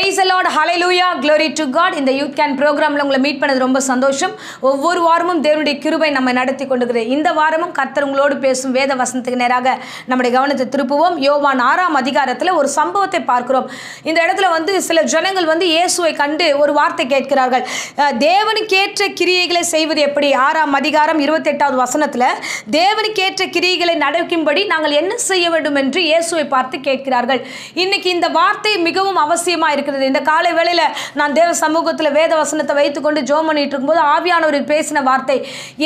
Praise the Lord. Hallelujah. Glory to God. இந்த youth can ப்ரோக்ராமில் உங்களை மீட் பண்ணது ரொம்ப சந்தோஷம். ஒவ்வொரு வாரமும் தேவனுடைய கிருபை நம்ம நடத்தி கொண்டிருக்கிறது. இந்த வாரமும் கர்த்தர் உங்களோடு பேசும் வேத வசனத்துக்கு நேராக நம்முடைய கவனத்தை திருப்புவோம். யோவான் 6ஆம் அதிகாரத்தில் ஒரு சம்பவத்தை பார்க்கிறோம். இந்த இடத்துல சில ஜனங்கள் இயேசுவை கண்டு ஒரு வார்த்தை கேட்கிறார்கள். தேவனுக்கேற்ற கிரியைகளை செய்வது எப்படி? 6ஆம் அதிகாரம் 28வது வசனத்தில் தேவனுக்கேற்ற கிரியைகளை நடக்கும்படி நாங்கள் என்ன செய்ய வேண்டும் என்று இயேசுவை பார்த்து கேட்கிறார்கள். இன்னைக்கு இந்த வார்த்தை மிகவும் அவசியமாக இருக்கிறது. இந்த காலை வேளையில் நான் தேவ சமூகத்தில் வேத வசனத்தை வைத்துக்கொண்டு ஜெபம் பண்ணிட்டு இருக்கும்போது ஆவியானவர் பேசின வார்த்தை,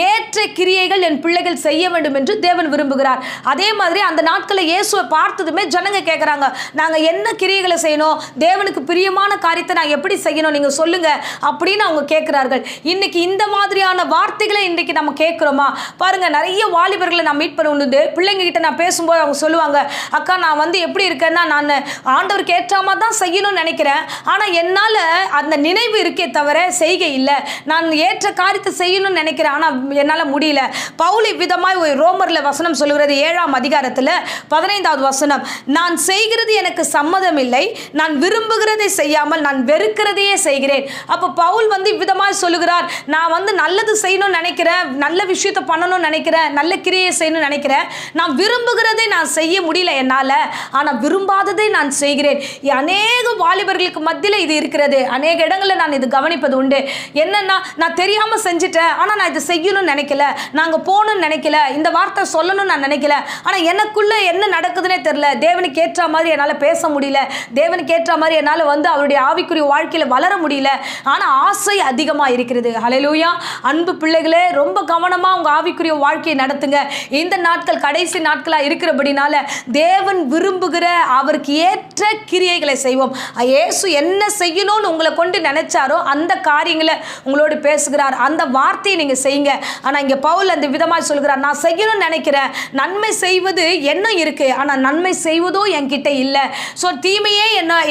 ஏற்ற கிரியைகள் என் பிள்ளைகள் செய்ய வேண்டும் என்று தேவன் விரும்புகிறார். அதே மாதிரி அந்த நாட்களில் இயேசுவை பார்த்ததுமே ஜனங்க கேட்குறாங்க, நாங்கள் என்ன கிரியைகளை செய்யணும், தேவனுக்கு பிரியமான காரியத்தை நான் எப்படி செய்யணும், நீங்கள் சொல்லுங்க அப்படின்னு அவங்க கேட்குறார்கள். இன்னைக்கு இந்த மாதிரியான வார்த்தைகளை இன்றைக்கு நம்ம கேட்குறோமா? பாருங்க, நிறைய வாலிபர்களை நான் மீட் பண்ண உண்டு. பிள்ளைங்க கிட்ட நான் பேசும்போது அவங்க சொல்லுவாங்க, அக்கா நான் எப்படி இருக்கேன்னா நான் ஆண்டவருக்கு ஏற்றாம தான் செய்யணும்னு நினைக்கிறேன், ஆனால் என்னால் அந்த நினைவு இருக்கே தவிர செய்கை இல்லை. நான் ஏற்ற காரியத்தை செய்யணும்னு நினைக்கிறேன், ஆனால் என்னால் முடியல. பவுல் இவ்விதமாய் ரோமரில் வசனம் சொல்லுகிறது 7ஆம் அதிகாரத்தில் 15வது வசனம், நான் செய்கிறது எனக்கு சம்மதம் இல்லை, நான் விரும்புகிறதை செய்யாமல் நான் வெறுக்கிறதையே செய்கிறேன். அப்போ பவுல் இவ்விதமாய் சொல்லுகிறார், நான் நல்லது செய்யணும்னு நினைக்கிறேன், நல்ல விஷயத்தை பண்ணணும்னு நினைக்கிறேன், நல்ல கிரியை செய்யணும்னு நினைக்கிறேன், நான் விரும்புகிறதை நான் செய்ய முடியல என்னால், ஆனால் விரும்பாததை நான் செய்கிறேன். அநேக வாலிபர்களுக்கு மத்தியில் இது இருக்கிறது. அநேக இடங்களில் நான் இது கவனிப்பது உண்டு. என்னன்னா, நான் தெரியாமல் செஞ்சுட்டேன், ஆனால் நான் இதை செய்யணும்னு நினைக்கல, நாங்கள் போகணும்னு நினைக்கல, இந்த வார்த்தை சொல்லணும்னு நான் நினைக்கல, ஆனால் எனக்குள்ளே என்ன நடக்குதுன்னே தெரியல, தேவனுக்கு ஏற்ற மாதிரி என்னால் பேச முடியல, தேவனுக்கு ஏற்ற மாதிரி என்னால் அவருடைய ஆவிக்குரிய வாழ்க்கையில் வளர முடியல, ஆனால் ஆசை அதிகமாக இருக்கிறது. ஹல்லேலூயா. அன்பு பிள்ளைகளே, ரொம்ப கவனமாக உங்கள் ஆவிக்குரிய வாழ்க்கையை நடத்துங்க. இந்த நாட்கள் கடைசி நாட்களாக இருக்கிறபடினால தேவன் விரும்புகிற அவருக்கு ஏற்ற கிரியைகளை செய்வோம். இயேசு என்ன செய்யணும்னு உங்களை கொண்டு நினைச்சாரோ அந்த காரியங்களை உங்களோடு பேசுகிறார். அந்த வார்த்தையை நீங்கள் செய்யுங்க. ஆனால் இங்கே பவுல் அந்த விதமாக சொல்கிறார், நான் செய்யணும்னு நினைக்கிறேன், நன்மை செய்வது என்ன இருக்கு, ஆனால் நன்மை செய்வதோ என்கிட்ட இல்லை. ஸோ தீமையே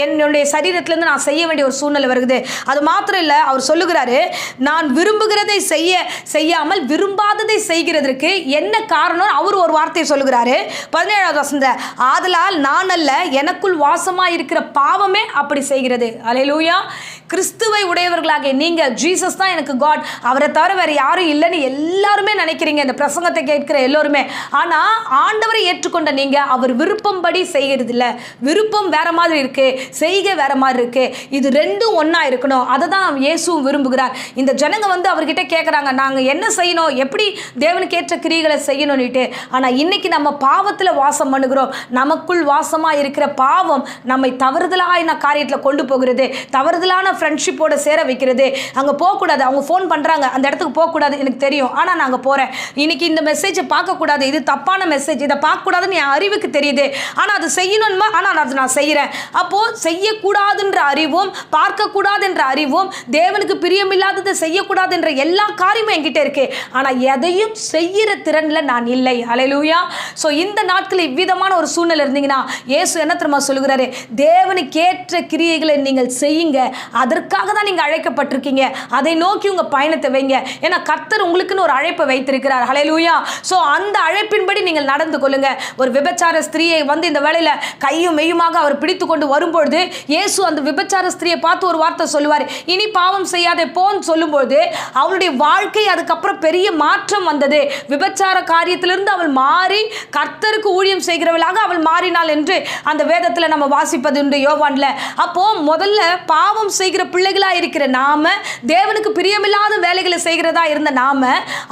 என்னுடைய சரீரத்திலேருந்து நான் செய்ய வேண்டிய ஒரு சூழ்நிலை வருகிறது. அது மாத்திரம் இல்லை, அவர் சொல்லுகிறாரு, நான் விரும்புகிறதை செய்யாமல் விரும்பாததை செய்கிறதற்கு என்ன காரணம்? அவர் ஒரு வார்த்தையை சொல்லுகிறாரு 17வது வசனம், ஆதலால் நான் அல்ல, எனக்குள் வாசமாக இருக்கிற பாவமே அப்படி செய்கிறது. அல்லேலூயா. கிறிஸ்துவை உடையவர்களாக நீங்கள், ஜீசஸ் தான் எனக்கு காட், அவரை தவிர வேறு யாரும் இல்லைன்னு எல்லாருமே நினைக்கிறீங்க, இந்த பிரசங்கத்தை கேட்கிற எல்லோருமே. ஆனால் ஆண்டவரை ஏற்றுக்கொண்ட நீங்கள் அவர் விருப்பம்படி செய்கிறது இல்லை. விருப்பம் வேற மாதிரி இருக்கு, செய்கை வேற மாதிரி இருக்கு. இது ரெண்டும் ஒன்றா இருக்கணும். அதை தான் இயேசுவும் விரும்புகிறார். இந்த ஜனங்க அவர்கிட்ட கேட்குறாங்க, நாங்கள் என்ன செய்யணும், எப்படி தேவனுக்கு ஏற்ற கிரியைகளை செய்யணும்னுட்டு. ஆனால் இன்னைக்கு நம்ம பாவத்தில் வாசம் பண்ணுகிறோம். நமக்குள் வாசமாக இருக்கிற பாவம் நம்மை தவறுதலான காரியத்தில் கொண்டு போகிறது, தவறுதலான ஃப்ரெண்ட்ஷிப்போட சேர வைக்கிறது. அங்கே போகக்கூடாது, அவங்க ஃபோன் பண்ணுறாங்க, அந்த இடத்துக்கு போகக்கூடாது எனக்கு தெரியும், ஆனால் நாங்கள் போகிறேன். இன்னைக்கு இந்த மெசேஜை பார்க்கக்கூடாது, இது தப்பான மெசேஜ், இதை பார்க்கக்கூடாதுன்னு என் அறிவுக்கு தெரியுது, ஆனால் அது செய்யணுமா, ஆனால் அது நான் செய்கிறேன். அப்போது செய்யக்கூடாதுன்ற அறிவும் பார்க்கக்கூடாதுன்ற அறிவும் தேவனுக்கு பிரியமில்லாததை செய்யக்கூடாது என்ற எல்லா காரியமும் என்கிட்ட இருக்கு, ஆனால் எதையும் செய்கிற திறனில் நான் இல்லை. ஹல்லேலூயா. ஸோ இந்த நாட்களில் இவ்விதமான ஒரு சூழ்நிலை இருந்தீங்கன்னா இயேசு என்ன தெரியுமா சொல்லுகிறாரு, தேவனுக்கு ஏற்ற கிரியைகளை நீங்கள் செய்யுங்க, அதற்காக தான் நீங்கள் அழைக்கப்பட்டிருக்கீங்க, அதை நோக்கி உங்கள் பயணத்தை வைங்க. ஏன்னா கர்த்தர் உங்களுக்குன்னு ஒரு அழைப்பை வைத்திருக்கிறார். ஹல்லேலூயா. ஸோ அந்த அழைப்பின்படி நீங்கள் நடந்து கொள்ளுங்க. ஒரு விபச்சார ஸ்திரீயை இந்த வேளையில் கையும் மெய்யுமாக அவர் பிடித்து கொண்டு வரும்பொழுது இயேசு அந்த விபச்சார ஸ்திரியை பார்த்து ஒரு வார்த்தை சொல்லுவார், இனி பாவம் செய்யாதே போன்னு சொல்லும்போது அவளுடைய வாழ்க்கை அதுக்கப்புறம் பெரிய மாற்றம் வந்தது. விபச்சார காரியத்திலிருந்து அவள் மாறி கர்த்தருக்கு ஊழியம் செய்கிறவளாக அவள் மாறினாள் என்று அந்த வேதத்தில் நம்ம வாசிப்பது உண்டு யோவான்ல. அப்போ முதல்ல பாவம் செய்கிற பிள்ளைகளா இருக்கிற நாம, தேவனுக்கு பிரியமில்லாத வேலைகளை செய்கிறதா இருந்த நாம,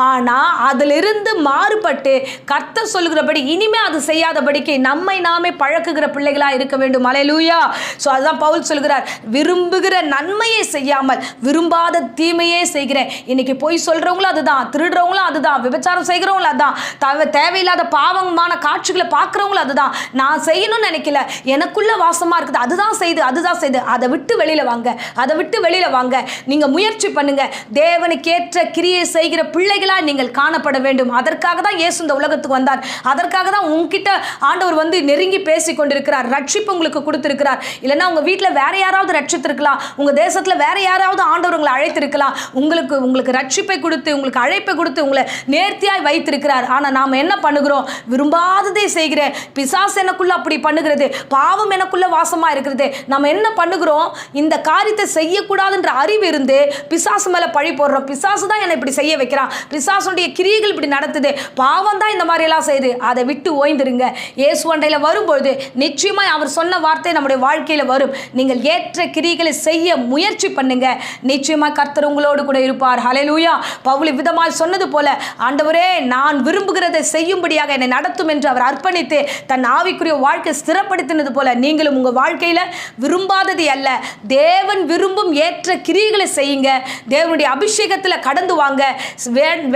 ஆனா அதிலிருந்து மாறுபட்டு கர்த்தர் சொல்லுகிறபடி இனிமே அது செய்யாதபடிக்கு நம்மை நாமே பழக்குகிற பிள்ளைகளா இருக்க வேண்டும். அல்லேலூயா. ஸோ அதுதான் பவுல் சொல்கிறார், விரும்புகிற நன்மையை செய்யாமல் விரும்பாத தீமையே செய்கிறேன். இன்னைக்கு பொய் சொல்றவங்களும் அதுதான், திருடுறவங்களும் அதுதான், விபச்சாரம் செய்கிறவங்களும் அதுதான், தேவையில்லாத பாவமான காட்சிகளை பார்க்குறவங்களும் அதுதான். நான் செய்யணும்னு நினைக்கல, எனக்குள்ள வாசமா இருக்குது, அதுதான் செய்து அதை விட்டு வெளியில வாங்க. அதை விட்டு வெளியில வாங்க. நீங்க முயற்சி பண்ணுங்க. தேவனுக்கேற்ற கிரியை செய்கிற பிள்ளைகளா நீங்கள் காணப்பட வேண்டும். அதற்காக தான் இயேசு இந்த உலகத்துக்கு வந்தார். அதற்காக தான் உங்ககிட்ட ஆண்டவர் வந்து நெருங்கி பேசி கொண்டிருக்கிறார். ரட்சிப்பு உங்களுக்கு கொடுத்திருக்கிறார். இல்லைன்னா உங்க வீட்டில் வேற யாராவது ரட்சித்திருக்கலாம், உங்க தேசத்துல வேற யாராவது ஆண்டவர் உங்களை அழைத்திருக்கலாம். உங்களுக்கு ரட்சிப்பை கொடுத்து, உங்களுக்கு அழைப்பை கொடுத்து, உங்களை நேர்த்தியாய் வைத்திருக்கிறார். ஆனா நாம என்ன பண்ணுகிறோம்? விரும்பாததை செய்கிறேன், பிசாசு எனக்குள்ள அப்படி பண்ணுகிறது, பாவம் எனக்குள்ள வாசமா இருக்கிறது. நம்ம என்ன பண்ணுகிறோம்? இந்த காரியத்தை செய்யக்கூடாதுன்ற அறிவு இருந்து பிசாசு மேல பழி போடுறோம். பிசாசு தான் என்னை இப்படி செய்ய வைக்கிறான், பிசாசுடைய கிரியைகள் இப்படி நடத்துது, பாவம் தான் இந்த மாதிரி எல்லாம் செய்யுது. அதை விட்டு ஓய்ந்துருங்க. இயேசு அண்டையில வரும்பொழுது நிச்சயமாய் அவர் சொன்ன வார்த்தை நம்முடைய வாழ்க்கையில வரும். நீங்கள் ஏற்ற கிரியைகளை செய்ய முயற்சி பண்ணுங்க. நிச்சயமா கர்த்தர் உங்களோடு கூட இருப்பார். ஹல்லேலூயா. பவுல் விதமாய் சொன்னது போல, ஆண்டவரே நான் விரும்புகிறதை செய்யும்படியாக என்னை நடத்தும் என்று அவர் அர்ப்பணித்து தன் ஆவிக்குரிய வாழ்க்கை ஸ்திரப்படுத்தினது போல நீங்களும் உங்க வாழ்க்கையில விரும்பாதது அல்ல, தேவன் விரும்பும் ஏற்ற கிரியைகளை செய்யுங்க. தேவனுடைய அபிஷேகத்தில் கடந்து வாங்க.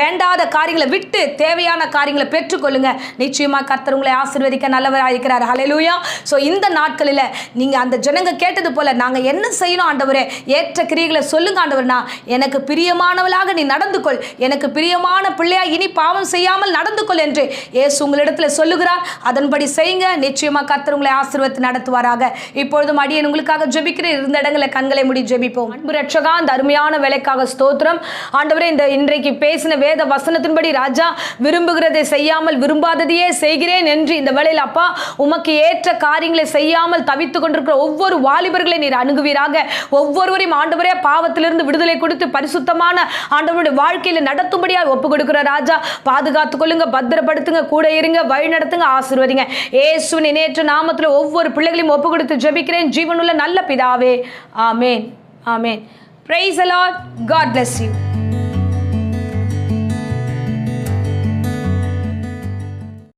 வேண்டாத காரியங்களை விட்டு தேவையான காரியங்களை பெற்றுக்கொள்ளுங்க. நிச்சயமா கர்த்தர் உங்களை ஆசீர்வதிக்க நல்லவராக இருக்கிறார். ஹல்லேலூயா. சோ இந்த நாட்களில் நீங்க அந்த ஜனங்க கேட்டது போல, நாங்க என்ன செய்யணும் ஆண்டவரே? ஏற்ற கிரியைகளை சொல்லுங்க ஆண்டவர்னா, எனக்கு பிரியமானவளாக நீ நடந்து கொள், எனக்கு பிரியமான பிள்ளையா இனி பாவம் செய்யாமல் நடந்து கொள் என்று இயேசு உங்களிடத்தில் சொல்லுகிறார். அதன்படி செய்யுங்க. நிச்சயமா கர்த்தர் உங்களை ஆசீர்வதித்து நடத்துவாராக. இப்பொழுதும் அடியேன் உங்களுக்காக ஜெபிக்கிறேன். இருந்த இடங்களை கண்களை மூடி ஜெபிப்போம். அன்பு ரட்சகா, இந்த அருமையான வேலைக்காக ஸ்தோத்திரம் ஆண்டவரே. இந்த இன்றைக்கு பேசின வேத வசனத்தின்படி ராஜா, விரும்புகிறதை செய்யாமல் விரும்பாததையே செய்கிறேன் என்று இந்த வேளையில் அப்பா உமக்கு ஏற்ற காரியங்களை செய்யாமல் தவித்துக் கொண்டிருக்கிற ஒவ்வொரு வாலிபர்களை நீர் அணுகுவீராக. ஒவ்வொருவரையும் ஆண்டவரே பாவத்திலிருந்து விடுதலை கொடுத்து பரிசுத்தமான ஆண்டவருடைய வாழ்க்கையில நடத்தும்படியாக ஒப்பு கொடுக்கிற ராஜா, பாதுகாத்துக் கொள்ளுங்க, பத்திரப்படுத்துங்க, கூட இருங்க, வழி நடத்துங்க, ஆசீர்வதிங்க. இயேசுவின் இணையற்ற நாமத்தில் ஒவ்வொரு பிள்ளைகளையும் ஒப்பு கொடுத்து ஜெபிக்கிறேன் ஜீவனுள்ள நல்ல பிதாவே. ஆமேன். ஆமேன். Praise the Lord. God bless you.